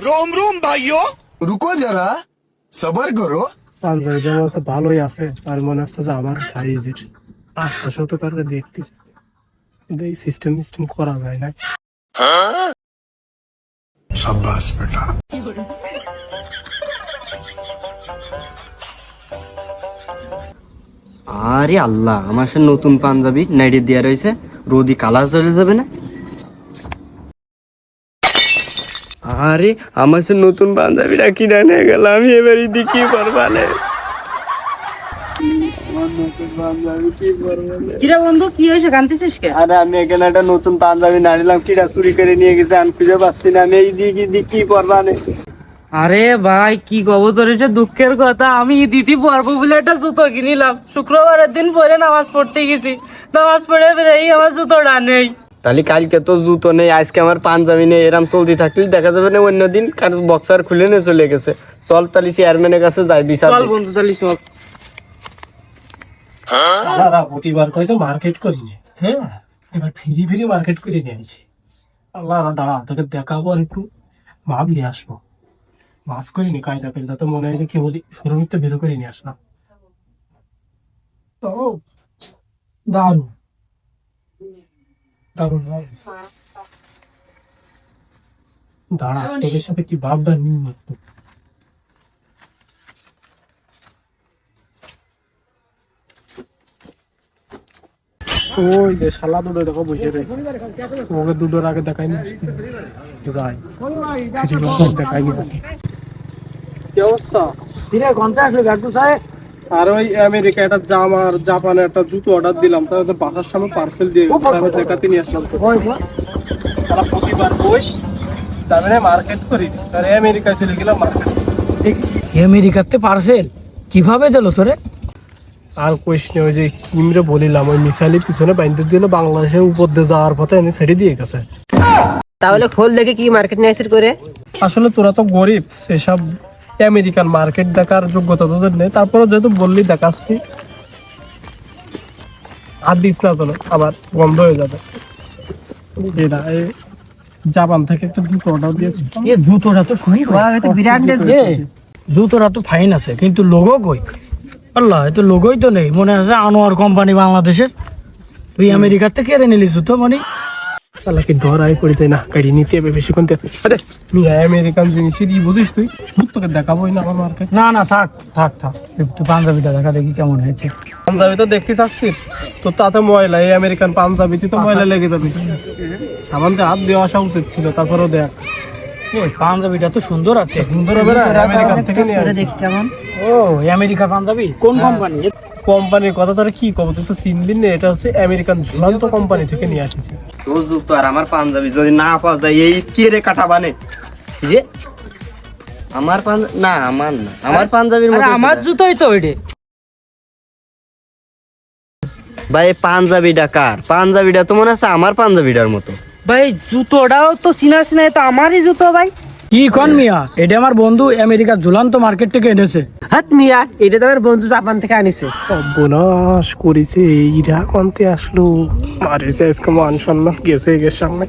रोम रोम भाइयों रुको जरा सबर करो। পাঞ্জাবিটা আমার কাছে ভালোই আছে, আর মনে হচ্ছে যে আমার সাইজের আশপাশত কারণে দেখতেছে, কিন্তু এই সিস্টেম করা যায় না। शाबाश बेटा। আরে আল্লাহ, আমার সে নতুন পাঞ্জাবি নাইডে দেওয়া রয়েছে, রোদি কালার চলে যাবে না? আরে আমার সে নতুন পাঞ্জাবিটা কিনে নিয়ে গেল, আমি এবারে দিয়ে কি করবো? কিরে বন্ধু, কি হয়েছে, কাঁদতেছিস কে? আরে আমি এখানে একটা নতুন পাঞ্জাবি না নিলাম, কিটা চুরি করে নিয়ে গেছে, আমি খুঁজে পাচ্ছি না, আমি এই দিয়ে কি করবো? আরে ভাই, কি খবর তোর? এসে দুঃখের কথা, আমি দিদি পরবো বলে একটা জুতো কিনিলাম, শুক্রবারের দিন পরে নামাজ পড়তে গেছি, নামাজ পড়ে বেরিয়ে আমার জুতোটা নেই। তাহলে কালকে তো জুতো নেই, আজকে আমার পাঞ্জাবি নেই, এরম চলতে থাকলে দেখা যাবে না অন্যদিন কার বক্সার খুলে নিয়ে চলে গেছে। চল তাহলে চেয়ারম্যানের কাছে যাই বিচার। চল বন্ধু, তাহলে চল। দাদা প্রতিবার করে তো মার্কেট করিনি, হ্যাঁ এবার ফিরি মার্কেট করে নিয়ে আসি। আল্লাহ দাঁড়া, তোকে দেখাবো আর একটু মাপ নিয়ে আসবো। মাছ করিনি কায়দা করে, তো মনে হয় যে কে বলি শোরুমিতে বের করে নিয়ে আসলাম। তো দারুণ দারুণ দাঁড়া, তোদের সাথে কি ভাবটা নিয়ে মারতো। ওই যে শালা দুটো দেখো বসে রয়েছে, ওকে দুটোর আগে দেখাইনি যাই দেখাইনি। কি অবস্থা? আর ওই আমেরিকা একটা জামা আর জাপানে একটা জুতো অর্ডার দিলাম, তাহলে বাসার সামনে পার্সেল দিয়ে দেখাতে নিয়ে আসলাম। তারা প্রতিবার বস যাবে না মার্কেট করি, আর আমেরিকা চলে গেলাম মার্কেট। আমেরিকাতে পার্সেল কিভাবে দিল তোরে? আর কোয়েশ নেই, ওই যে কিমরে বলিলাম, ওই মিসাইলের পিছনে বাইন্দে দিল, বাংলাদেশের উপর দিয়ে যাওয়ার পথে এনে ছেড়ে দিয়ে গেছে। তাহলে খোল দেখে কি মার্কেট নিয়ে আসির করে? আসলে তোরা তো গরিব, সেসব আমেরিকান মার্কেট দেখার যোগ্যতা তোদের নেই, তারপরে যেহেতু বললি দেখাচ্ছি। আর দিস না তোলে, আবার বন্ধ হয়ে যাবে। এই জাপান থেকে একটা জুতো অর্ডার দিয়েছি। এ জুতোটা তো শুনি ব্র্যান্ডের, যে জুতোটা তো ফাইন আছে, কিন্তু লোগো কই? আল্লাহ, এ তো লোগোই তো নেই। মনে আছে আনোয়ার কোম্পানি বাংলাদেশের, তুই আমেরিকার থেকে কেড়ে নিলি জুতো মানে? তাহলে কি ধরাই করি, তাই না? গাড়ি নিতে হবে বেশিক্ষণ। আরে তুই আমেরিকান জিনিসই বুঝিস, তুই তোকে দেখাবোই না আমার মার্কেট। না না, থাক থাক থাক, একটু পাঞ্জাবিটা দেখা দেখি কেমন হয়েছে। পাঞ্জাবি তো দেখতে চাচ্ছিস, তো তাতে ময়লা, এই আমেরিকান পাঞ্জাবিতে তো ময়লা লেগে যাবে। সামান্তে হাত দিয়ে আসা উচিত ছিল, তারপরেও দেখ। ওই পাঞ্জাবিটা তো সুন্দর আছে, সুন্দর হবে না? আমেরিকান থেকে নিয়ে আসছি। দেখি কেমন। ও আমেরিকা পাঞ্জাবি, কোন কোম্পানি? কোম্পানির কথা তোরা কি কব, তুই তো চিনলি না। এটা হচ্ছে আমেরিকান ঝুলন্ত কোম্পানি থেকে নিয়ে আসিস। তোর জুতো আর আমার পাঞ্জাবি যদি না পাওয়া যায়, এই কি রে কাটা বানে যে আমার না আমার না, আমার পাঞ্জাবির মতো আমার জুতোই তো ওইটা। ভাই পাঞ্জাবিটা কার? পাঞ্জাবিটা তো মনে আছে আমার পাঞ্জাবিটার মতো। ভাই জুতোটাও তো চিনা, তো আমারই জুতো ভাই। কি কোন মিয়া, এটা আমার বন্ধু আমেরিকা ঝুলান্ত মার্কেট থেকে এনেছে। হাত মিয়া, এটা তো আমার বন্ধু জাপান থেকে আনিছে। অবনাশ করেছে, এইরা কন্তে আসলো, মারিছে আজকে মান সম্মান গেছে এর সামনে।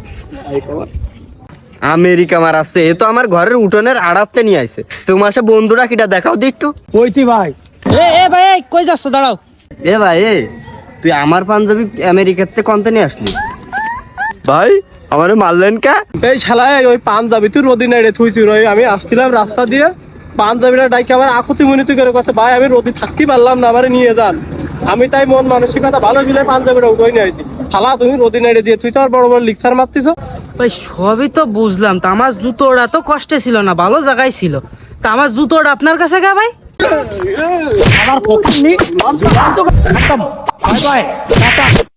আমেরিকা মারাচ্ছে, এ তো আমার ঘরের উঠোনের আড়াতে নিয়ে আইছে। তোমার সে বন্ধুরা কিটা দেখাও দি একটু। ওইটি ভাই, এ ভাই, কই যাচ্ছ? দাঁড়াও। এ ভাই, তুই আমার পাঞ্জাবি আমেরিকাতে কন্তে নিয়ে আসলি? ভাই আমারে মারলেন কে? এই শালায়, ওই পাঞ্জাবি তুই রোদি নাইড়ে থুইছি। আমি আসছিলাম রাস্তা দিয়ে, পাঞ্জাবিটা ডাইকে আমার আকুতি মিনতি করে কথা, ভাই আমি রোদি থাকতে পারলাম না, আমারে নিয়ে যান। আমি তাই মন মানসিকতা ভালো ছিল, পাঞ্জাবিটা উঠে নিয়ে আসি। শালা তুমি রোদি নাইড়ে দিয়ে তুই তো আর বড় বড় লিকচার মারতিস। ভাই সবই তো বুঝলাম, তা আমার জুতোটা তো কষ্টে ছিল না, ভালো জায়গায় ছিল। তা আমার জুতোটা আপনার কাছে গা ভাই? আমার পক্ষে নি, বাই বাই, টাটা।